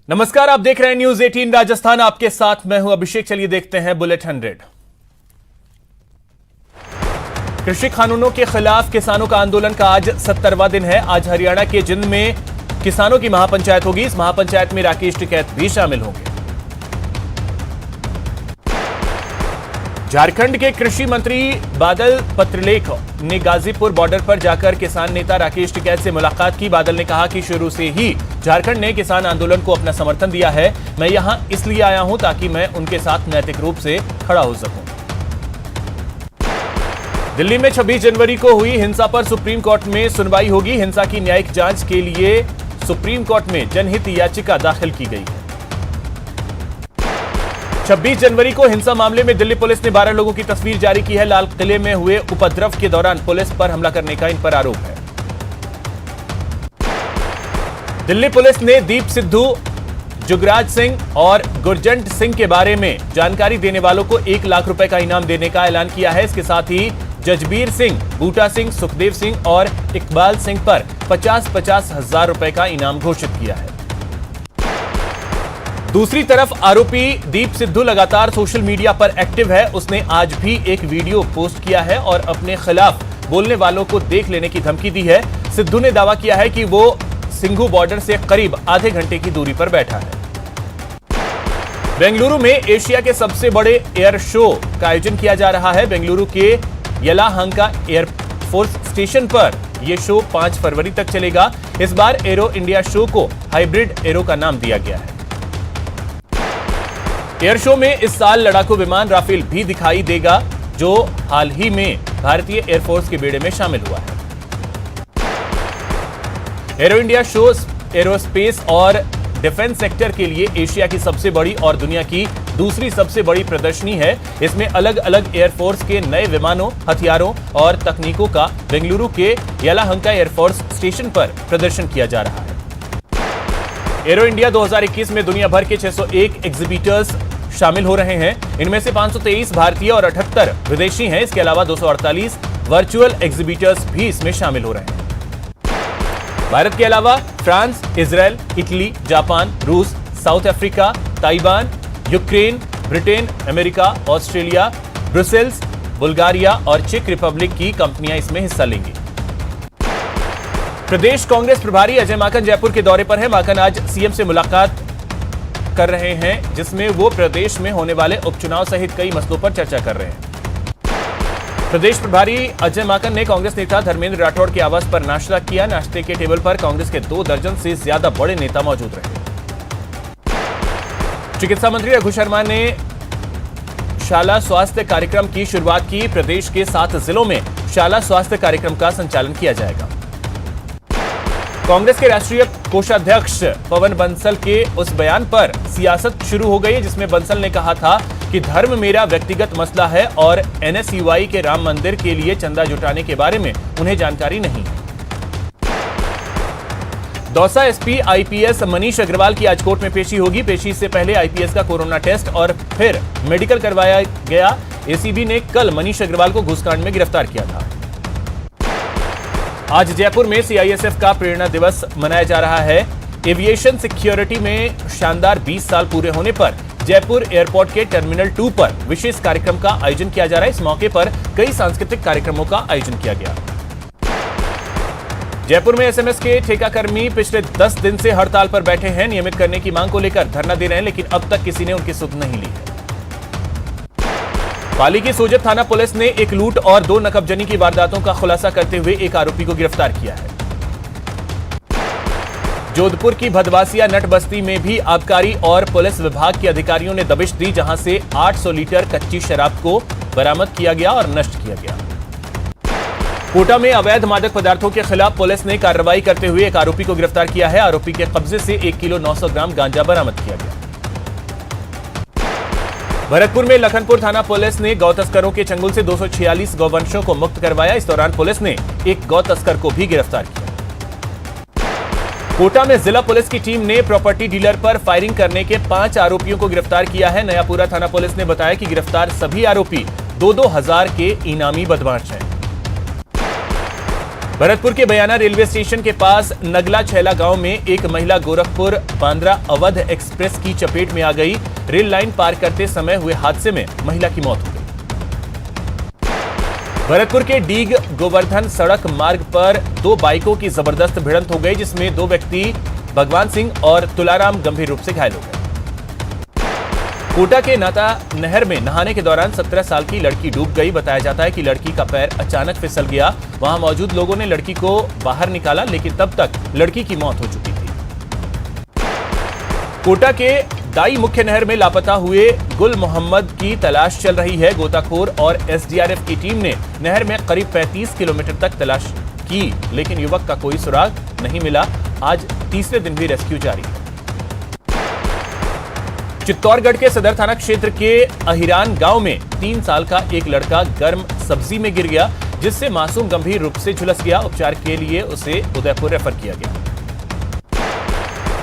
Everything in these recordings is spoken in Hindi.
नमस्कार, आप देख रहे हैं न्यूज 18 राजस्थान। आपके साथ मैं हूं अभिषेक। चलिए देखते हैं बुलेट 100। कृषि कानूनों के खिलाफ किसानों का आंदोलन का आज 70वां दिन है। आज हरियाणा के जिंद में किसानों की महापंचायत होगी। इस महापंचायत में राकेश टिकैत भी शामिल होंगे। झारखंड के कृषि मंत्री बादल पत्रलेख ने गाजीपुर बॉर्डर पर जाकर किसान नेता राकेश टिकैत से मुलाकात की। बादल ने कहा कि शुरू से ही झारखंड ने किसान आंदोलन को अपना समर्थन दिया है। मैं यहां इसलिए आया हूं ताकि मैं उनके साथ नैतिक रूप से खड़ा हो सकूं। दिल्ली में 26 जनवरी को हुई हिंसा पर सुप्रीम कोर्ट में सुनवाई होगी। हिंसा की न्यायिक जांच के लिए सुप्रीम कोर्ट में जनहित याचिका दाखिल की गई है। 26 जनवरी को हिंसा मामले में दिल्ली पुलिस ने 12 लोगों की तस्वीर जारी की है। लाल किले में हुए उपद्रव के दौरान पुलिस पर हमला करने का इन पर आरोप है। दिल्ली पुलिस ने दीप सिद्धू, जुगराज सिंह और गुरजंट सिंह के बारे में जानकारी देने वालों को 1 लाख रुपए का इनाम देने का ऐलान किया है। इसके साथ ही जजबीर सिंह, बूटा सिंह, सुखदेव सिंह और इकबाल सिंह पर 50-50 हजार रुपए का इनाम घोषित किया है। दूसरी तरफ आरोपी दीप सिद्धू लगातार सोशल मीडिया पर एक्टिव है। उसने आज भी एक वीडियो पोस्ट किया है और अपने खिलाफ बोलने वालों को देख लेने की धमकी दी है। सिद्धू ने दावा किया है कि वो सिंघू बॉर्डर से करीब आधे घंटे की दूरी पर बैठा है। बेंगलुरु में एशिया के सबसे बड़े एयर शो का आयोजन किया जा रहा है। बेंगलुरु के यलाहंका एयरफोर्स स्टेशन पर यह शो 5 फरवरी तक चलेगा। इस बार एरो इंडिया शो को हाइब्रिड एरो का नाम दिया गया है। एयर शो में इस साल लड़ाकू विमान राफेल भी दिखाई देगा, जो हाल ही में भारतीय एयरफोर्स के बेड़े में शामिल हुआ है। एरो इंडिया शो एरोस्पेस और डिफेंस सेक्टर के लिए एशिया की सबसे बड़ी और दुनिया की दूसरी सबसे बड़ी प्रदर्शनी है। इसमें अलग अलग एयरफोर्स के नए विमानों, हथियारों और तकनीकों का बेंगलुरु के यलाहंका एयरफोर्स स्टेशन पर प्रदर्शन किया जा रहा है। एरो इंडिया 2021 में दुनिया भर के 601 एग्जीबिटर्स शामिल हो रहे हैं। इनमें से 523 भारतीय और 78 विदेशी हैं। इसके अलावा 248 वर्चुअल एग्जीबिटर्स भी इसमें शामिल हो रहे हैं। भारत के अलावा फ्रांस, इजराइल, इटली, जापान, रूस, south Africa, Taiwan, Ukraine, Britain, America, Australia, Brussels, Bulgaria और चेक रिपब्लिक की कंपनियां इसमें हिस्सा लेंगी। प्रदेश कांग्रेस प्रभारी अजय माकन जयपुर के दौरे पर है। माकन आज सीएम से मुलाकात कर रहे हैं, जिसमें वो प्रदेश में होने वाले उपचुनाव सहित कई मसलों पर चर्चा कर रहे हैं। प्रदेश प्रभारी अजय माकन ने कांग्रेस नेता धर्मेंद्र राठौड़ के आवास पर नाश्ता किया। नाश्ते के टेबल पर कांग्रेस के 2 दर्जन से ज्यादा बड़े नेता मौजूद रहे। चिकित्सा मंत्री रघु शर्मा ने शाला स्वास्थ्य कार्यक्रम की शुरुआत की। प्रदेश के 7 जिलों में शाला स्वास्थ्य कार्यक्रम का संचालन किया जाएगा। कांग्रेस के राष्ट्रीय कोषाध्यक्ष पवन बंसल के उस बयान पर सियासत शुरू हो गई, जिसमें बंसल ने कहा था कि धर्म मेरा व्यक्तिगत मसला है और एनएसयूआई के राम मंदिर के लिए चंदा जुटाने के बारे में उन्हें जानकारी नहीं है। दौसा एसपी आईपीएस मनीष अग्रवाल की आज कोर्ट में पेशी होगी। पेशी से पहले आईपीएस का कोरोना टेस्ट और फिर मेडिकल करवाया गया। एसीबी ने कल मनीष अग्रवाल को घूसकांड में गिरफ्तार किया था। आज जयपुर में सीआईएसएफ का प्रेरणा दिवस मनाया जा रहा है। एविएशन सिक्योरिटी में शानदार 20 साल पूरे होने पर जयपुर एयरपोर्ट के टर्मिनल 2 पर विशेष कार्यक्रम का आयोजन किया जा रहा है। इस मौके पर कई सांस्कृतिक कार्यक्रमों का आयोजन किया गया। जयपुर में एसएमएस के ठेकाकर्मी पिछले 10 दिन से हड़ताल पर बैठे हैं। नियमित करने की मांग को लेकर धरना दे रहे हैं, लेकिन अब तक किसी ने उनकी सुध नहीं ली है। पाली की सोजत थाना पुलिस ने एक लूट और 2 नकबजनी की वारदातों का खुलासा करते हुए एक आरोपी को गिरफ्तार किया है। जोधपुर की भदवासिया नट बस्ती में भी आबकारी और पुलिस विभाग के अधिकारियों ने दबिश दी, जहां से 800 लीटर कच्ची शराब को बरामद किया गया और नष्ट किया गया। कोटा में अवैध मादक पदार्थों के खिलाफ पुलिस ने कार्रवाई करते हुए एक आरोपी को गिरफ्तार किया है। आरोपी के कब्जे से 1 किलो 900 ग्राम गांजा बरामद किया गया। भरतपुर में लखनपुर थाना पुलिस ने गौ तस्करों के चंगुल से 246 गौवंशों को मुक्त करवाया। इस दौरान पुलिस ने एक गौ तस्कर को भी गिरफ्तार किया। कोटा में जिला पुलिस की टीम ने प्रॉपर्टी डीलर पर फायरिंग करने के 5 आरोपियों को गिरफ्तार किया है। नयापुरा थाना पुलिस ने बताया कि गिरफ्तार सभी आरोपी 2-2 हजार के इनामी बदमाश हैं। भरतपुर के बयाना रेलवे स्टेशन के पास नगला छैला गांव में एक महिला गोरखपुर बांद्रा अवध एक्सप्रेस की चपेट में आ गई। रेल लाइन पार करते समय हुए हादसे में महिला की मौत हो गई। भरतपुर के डीग गोवर्धन सड़क मार्ग पर दो बाइकों की जबरदस्त भिड़ंत हो गई, जिसमें दो व्यक्ति भगवान सिंह और तुलाराम गंभीर रूप से घायल हो गए। कोटा के नाता नहर में नहाने के दौरान 17 साल की लड़की डूब गई। बताया जाता है कि लड़की का पैर अचानक फिसल गया। वहां मौजूद लोगों ने लड़की को बाहर निकाला, लेकिन तब तक लड़की की मौत हो चुकी थी। कोटा के दाई मुख्य नहर में लापता हुए गुल मोहम्मद की तलाश चल रही है। गोताखोर और एसडीआरएफ की टीम ने नहर में करीब 35 किलोमीटर तक तलाश की, लेकिन युवक का कोई सुराग नहीं मिला। आज तीसरे दिन भी रेस्क्यू जारी है। चित्तौड़गढ़ के सदर थाना क्षेत्र के अहिरान गांव में 3 साल का एक लड़का गर्म सब्जी में गिर गया, जिससे मासूम गंभीर रूप से झुलस गया। उपचार के लिए उसे उदयपुर रेफर किया गया।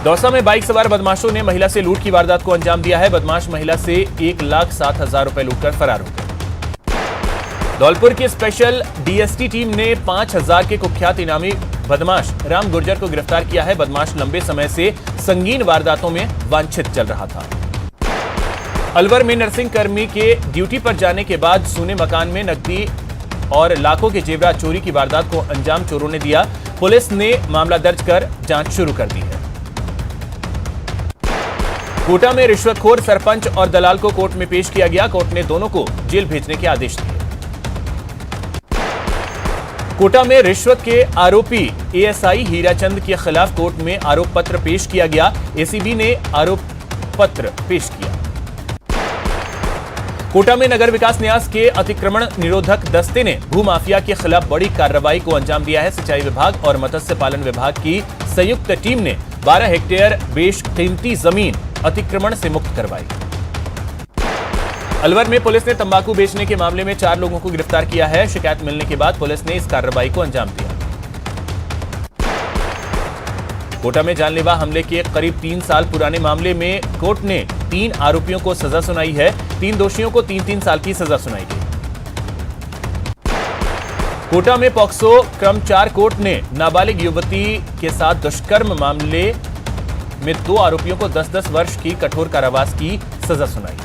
दौसा में बाइक सवार बदमाशों ने महिला से लूट की वारदात को अंजाम दिया है। बदमाश महिला से 1,07,000 रुपए लूटकर फरार हो गए। धौलपुर की स्पेशल डीएसटी टीम ने 5,000 के कुख्यात इनामी बदमाश राम गुर्जर को गिरफ्तार किया है। बदमाश लंबे समय से संगीन वारदातों में वांछित चल रहा था। अलवर में नर्सिंग कर्मी के ड्यूटी पर जाने के बाद सूने मकान में नकदी और लाखों के जेवरात चोरी की वारदात को अंजाम चोरों ने दिया। पुलिस ने मामला दर्ज कर जांच शुरू कर दी है। कोटा में रिश्वतखोर सरपंच और दलाल को कोर्ट में पेश किया गया। कोर्ट ने दोनों को जेल भेजने के आदेश दिए। कोटा में रिश्वत के आरोपी एएसआई हीराचंद के खिलाफ कोर्ट में आरोप पत्र पेश किया गया। एसीबी ने आरोप पत्र पेश किया। कोटा में नगर विकास न्यास के अतिक्रमण निरोधक दस्ते ने भूमाफिया के खिलाफ बड़ी कार्रवाई को अंजाम दिया है। सिंचाई विभाग और मत्स्य पालन विभाग की संयुक्त टीम ने 12 हेक्टेयर बेशकीमती जमीन अतिक्रमण से मुक्त करवाई। अलवर में पुलिस ने तंबाकू बेचने के मामले में 4 लोगों को गिरफ्तार किया है। शिकायत मिलने के बाद पुलिस ने इस कार्रवाई को अंजाम दिया। कोटा में जानलेवा हमले के करीब 3 साल पुराने मामले में कोर्ट ने 3 आरोपियों को सजा सुनाई है। 3 दोषियों को 3-3 साल की सजा सुनाई गई। कोटा में पॉक्सो क्रम 4 कोर्ट ने नाबालिग युवती के साथ दुष्कर्म मामले में 2 आरोपियों को 10-10 वर्ष की कठोर कारावास की सजा सुनाई।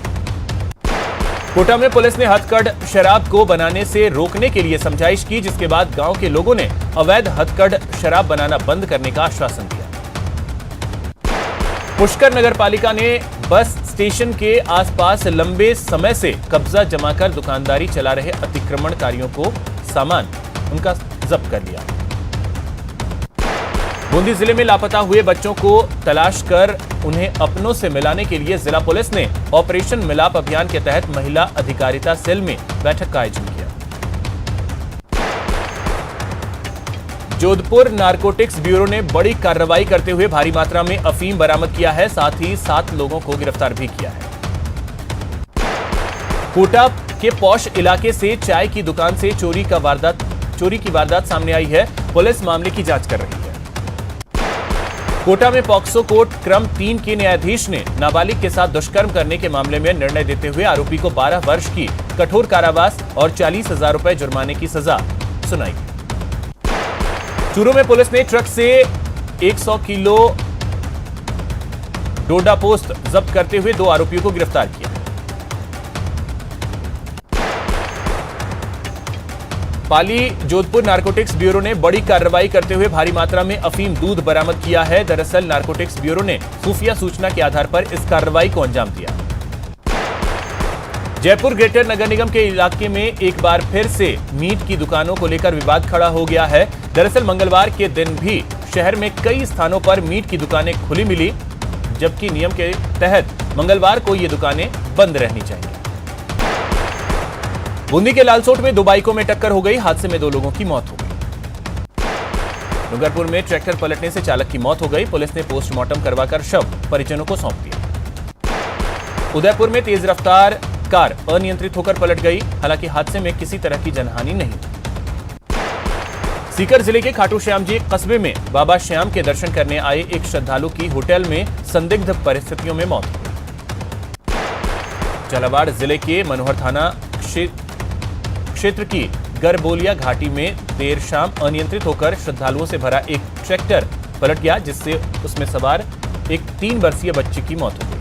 कोटा में पुलिस ने हथकढ़ शराब को बनाने से रोकने के लिए समझाइश की, जिसके बाद गांव के लोगों ने अवैध हथकढ़ शराब बनाना बंद करने का आश्वासन दिया। पुष्कर नगर पालिका ने बस स्टेशन के आसपास लंबे समय से कब्जा जमाकर दुकानदारी चला रहे अतिक्रमणकारियों को सामान उनका जब्त कर लिया। बूंदी जिले में लापता हुए बच्चों को तलाश कर उन्हें अपनों से मिलाने के लिए जिला पुलिस ने ऑपरेशन मिलाप अभियान के तहत महिला अधिकारिता सेल में बैठक का आयोजन किया। जोधपुर नारकोटिक्स ब्यूरो ने बड़ी कार्रवाई करते हुए भारी मात्रा में अफीम बरामद किया है। साथ ही 7 लोगों को गिरफ्तार भी किया है। कोटा के पौष इलाके से चाय की दुकान से चोरी की वारदात सामने आई है। पुलिस मामले की जांच कर रही है। कोटा में पॉक्सो कोर्ट क्रम 3 के न्यायाधीश ने नाबालिग के साथ दुष्कर्म करने के मामले में निर्णय देते हुए आरोपी को 12 वर्ष की कठोर कारावास और 40,000 रुपए जुर्माने की सजा सुनाई। चूरू में पुलिस ने ट्रक से 100 किलो डोडा पोस्ट जब्त करते हुए 2 आरोपियों को गिरफ्तार किया। पाली जोधपुर नारकोटिक्स ब्यूरो ने बड़ी कार्रवाई करते हुए भारी मात्रा में अफीम दूध बरामद किया है। दरअसल नारकोटिक्स ब्यूरो ने खुफिया सूचना के आधार पर इस कार्रवाई को अंजाम दिया। जयपुर ग्रेटर नगर निगम के इलाके में एक बार फिर से मीट की दुकानों को लेकर विवाद खड़ा हो गया है। दरअसल मंगलवार के दिन भी शहर में कई स्थानों पर मीट की दुकानें खुली मिली, जबकि नियम के तहत मंगलवार को ये दुकानें बंद रहनी चाहिए। बूंदी के लालसोट में 2 बाइकों में टक्कर हो गई। हादसे में 2 लोगों की मौत हो गई। डूंगरपुर में ट्रैक्टर पलटने से चालक की मौत हो गई। पुलिस ने पोस्टमार्टम करवाकर शव परिजनों को सौंप दिया। उदयपुर में तेज रफ्तार कार अनियंत्रित होकर पलट गई। हालांकि हादसे में किसी तरह की जनहानि नहीं। सीकर जिले के खाटू श्याम जी कस्बे में बाबा श्याम के दर्शन करने आए एक श्रद्धालु की होटल में संदिग्ध परिस्थितियों में मौत हो गई। झालावाड़ जिले के मनोहर थाना क्षेत्र की गरबोलिया घाटी में देर शाम अनियंत्रित होकर श्रद्धालुओं से भरा एक ट्रैक्टर पलट गया, जिससे उसमें सवार एक 3 वर्षीय बच्चे की मौत हो गई।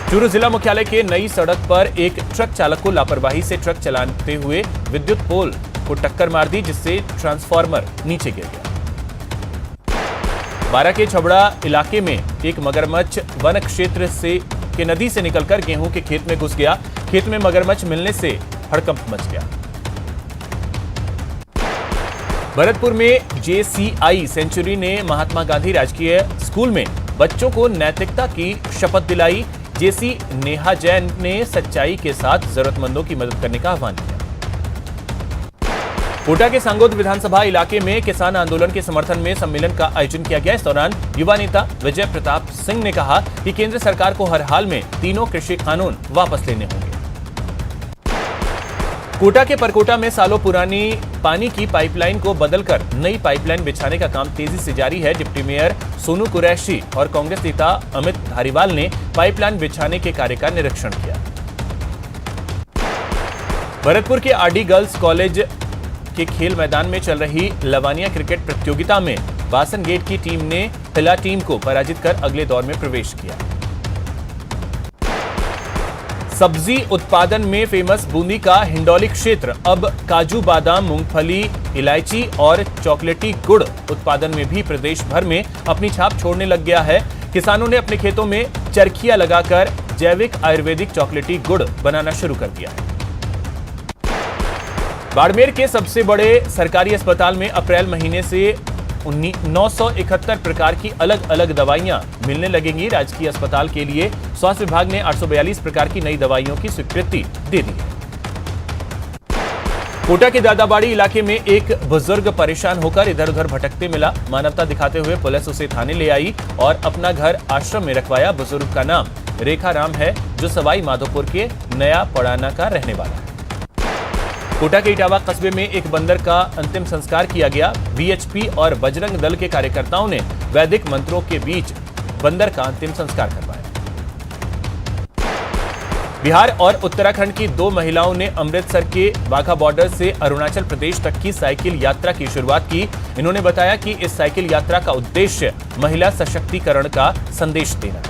चूरू जिला मुख्यालय के नई सड़क पर एक ट्रक चालक को लापरवाही से ट्रक चलाते हुए विद्युत पोल को टक्कर मार दी, जिससे ट्रांसफार्मर नीचे गिर गया। बारा के छबड़ा इलाके में एक मगरमच्छ वन क्षेत्र के नदी से निकलकर गेहूं के खेत में घुस गया। खेत में मगरमच्छ मिलने से हड़कंप मच गया। भरतपुर में JCI सेंचुरी ने महात्मा गांधी राजकीय स्कूल में बच्चों को नैतिकता की शपथ दिलाई। JC नेहा जैन ने सच्चाई के साथ जरूरतमंदों की मदद करने का आह्वान किया। कोटा के सांगोद विधानसभा इलाके में किसान आंदोलन के समर्थन में सम्मेलन का आयोजन किया गया। इस दौरान युवा नेता विजय प्रताप सिंह ने कहा कि केंद्र सरकार को हर हाल में तीनों कृषि कानून वापस लेने होंगे। कोटा के परकोटा में सालों पुरानी पानी की पाइपलाइन को बदलकर नई पाइपलाइन बिछाने का काम तेजी से जारी है। डिप्टी मेयर सोनू कुरैशी और कांग्रेस नेता अमित धारीवाल ने पाइपलाइन बिछाने के कार्य का निरीक्षण किया। भरतपुर के RD गर्ल्स कॉलेज के खेल मैदान में चल रही लवानिया क्रिकेट प्रतियोगिता में बासन गेट की टीम ने हिला टीम को पराजित कर अगले दौर में प्रवेश किया। सब्जी उत्पादन में फेमस बूंदी का हिंडौली क्षेत्र अब काजू, बादाम, मूंगफली, इलायची और चॉकलेटी गुड़ उत्पादन में भी प्रदेश भर में अपनी छाप छोड़ने लग गया है। किसानों ने अपने खेतों में चरखियां लगाकर जैविक आयुर्वेदिक चॉकलेटी गुड़ बनाना शुरू कर दिया है। बाड़मेर के सबसे बड़े सरकारी अस्पताल में अप्रैल महीने से 971 प्रकार की अलग अलग दवाइयां मिलने लगेंगी। राजकीय अस्पताल के लिए स्वास्थ्य विभाग ने 842 प्रकार की नई दवाइयों की स्वीकृति दे दी है। कोटा के दादाबाड़ी इलाके में एक बुजुर्ग परेशान होकर इधर उधर भटकते मिला। मानवता दिखाते हुए पुलिस उसे थाने ले आई और अपना घर आश्रम में रखवाया। बुजुर्ग का नाम रेखा राम है, जो सवाई माधोपुर के नया पड़ाना का रहने वाला है। कोटा के इटावा कस्बे में एक बंदर का अंतिम संस्कार किया गया। VHP और बजरंग दल के कार्यकर्ताओं ने वैदिक मंत्रों के बीच बंदर का अंतिम संस्कार करवाया। बिहार और उत्तराखंड की 2 महिलाओं ने अमृतसर के वाघा बॉर्डर से अरुणाचल प्रदेश तक की साइकिल यात्रा की शुरुआत की। इन्होंने बताया कि इस साइकिल यात्रा का उद्देश्य महिला सशक्तिकरण का संदेश देना है।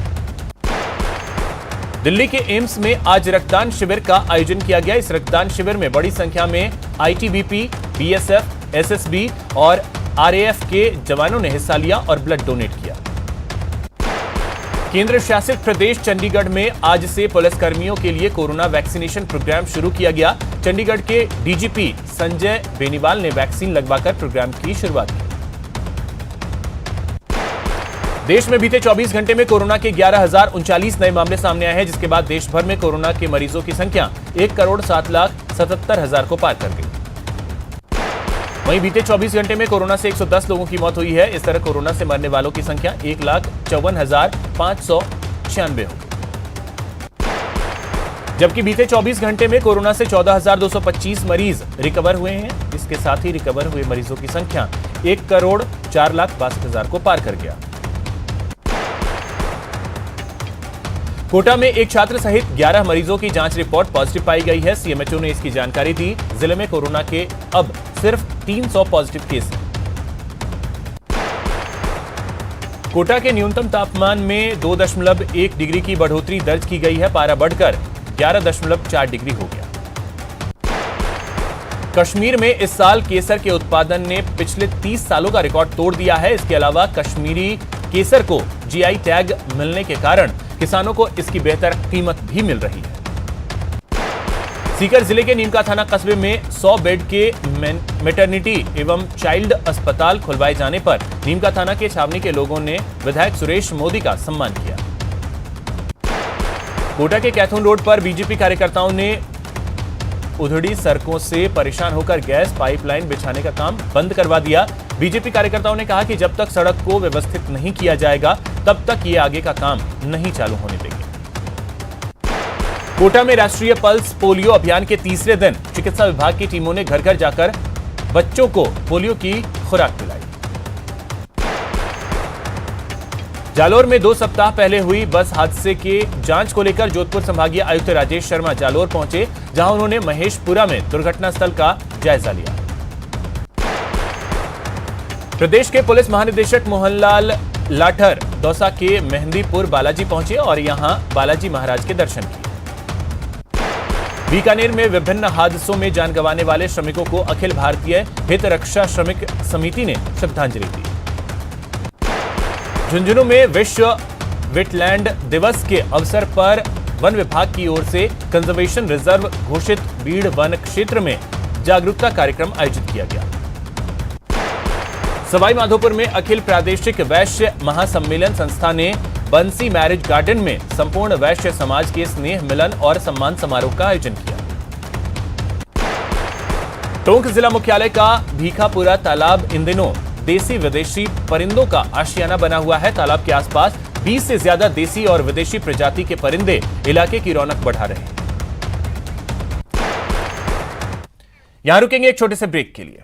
दिल्ली के एम्स में आज रक्तदान शिविर का आयोजन किया गया। इस रक्तदान शिविर में बड़ी संख्या में ITBP, BSF, SSB और RAF के जवानों ने हिस्सा लिया और ब्लड डोनेट किया। केंद्र शासित प्रदेश चंडीगढ़ में आज से पुलिसकर्मियों के लिए कोरोना वैक्सीनेशन प्रोग्राम शुरू किया गया। चंडीगढ़ के DGP संजय बेनीवाल ने वैक्सीन लगवाकर प्रोग्राम की शुरुआत की। देश में बीते 24 घंटे में कोरोना के 11,039 नए मामले सामने आए हैं, जिसके बाद देश भर में कोरोना के मरीजों की संख्या 1,07,77,000 को पार कर गई। वहीं बीते 24 घंटे में कोरोना से 110 लोगों की मौत हुई है। इस तरह कोरोना से मरने वालों की संख्या 1,54,596 हो गई। जबकि बीते 24 घंटे में कोरोना से 14,225 मरीज रिकवर हुए हैं। इसके साथ ही रिकवर हुए मरीजों की संख्या 1,04,62,000 को पार कर गया। कोटा में एक छात्र सहित 11 मरीजों की जांच रिपोर्ट पॉजिटिव पाई गई है। CMHO ने इसकी जानकारी दी। जिले में कोरोना के अब सिर्फ 300 पॉजिटिव केस हैं। कोटा के न्यूनतम तापमान में 2.1 डिग्री की बढ़ोतरी दर्ज की गई है। पारा बढ़कर 11.4 डिग्री हो गया। कश्मीर में इस साल केसर के उत्पादन ने पिछले 30 सालों का रिकॉर्ड तोड़ दिया है। इसके अलावा कश्मीरी केसर को GI टैग मिलने के कारण किसानों को इसकी बेहतर कीमत भी मिल रही है। सीकर जिले के नीमका थाना कस्बे में 100 बेड के मैटरनिटी एवं चाइल्ड अस्पताल खुलवाए जाने पर नीमका थाना के छावनी के लोगों ने विधायक सुरेश मोदी का सम्मान किया। कोटा के कैथून रोड पर बीजेपी कार्यकर्ताओं ने उधड़ी सड़कों से परेशान होकर गैस पाइपलाइन बिछाने का काम बंद करवा दिया। बीजेपी कार्यकर्ताओं ने कहा कि जब तक सड़क को व्यवस्थित नहीं किया जाएगा तब तक ये आगे का काम नहीं चालू होने देंगे। कोटा में राष्ट्रीय पल्स पोलियो अभियान के तीसरे दिन चिकित्सा विभाग की टीमों ने घर घर जाकर बच्चों को पोलियो की खुराक पिलाई। जालोर में 2 सप्ताह पहले हुई बस हादसे के जांच को लेकर जोधपुर संभागीय आयुक्त राजेश शर्मा जालोर पहुंचे, जहां उन्होंने महेशपुरा में दुर्घटना स्थल का जायजा लिया। प्रदेश के पुलिस महानिदेशक मोहनलाल लाठर दौसा के मेहंदीपुर बालाजी पहुंचे और यहां बालाजी महाराज के दर्शन किए। बीकानेर में विभिन्न हादसों में जान गंवाने वाले श्रमिकों को अखिल भारतीय हित रक्षा श्रमिक समिति ने श्रद्धांजलि दी। झुंझुनू में विश्व वेटलैंड दिवस के अवसर पर वन विभाग की ओर से कंजर्वेशन रिजर्व घोषित बीड़ वन क्षेत्र में जागरूकता कार्यक्रम आयोजित किया गया। सवाई माधोपुर में अखिल प्रादेशिक वैश्य महासम्मेलन संस्था ने बंसी मैरिज गार्डन में संपूर्ण वैश्य समाज के स्नेह मिलन और सम्मान समारोह का आयोजन किया। टोंक जिला मुख्यालय का भीखापुरा तालाब इन दिनों देसी विदेशी परिंदों का आशियाना बना हुआ है। तालाब के आसपास 20 से ज्यादा देसी और विदेशी प्रजाति के परिंदे इलाके की रौनक बढ़ा रहे हैं। यहां रुकेंगे एक छोटे से ब्रेक के लिए।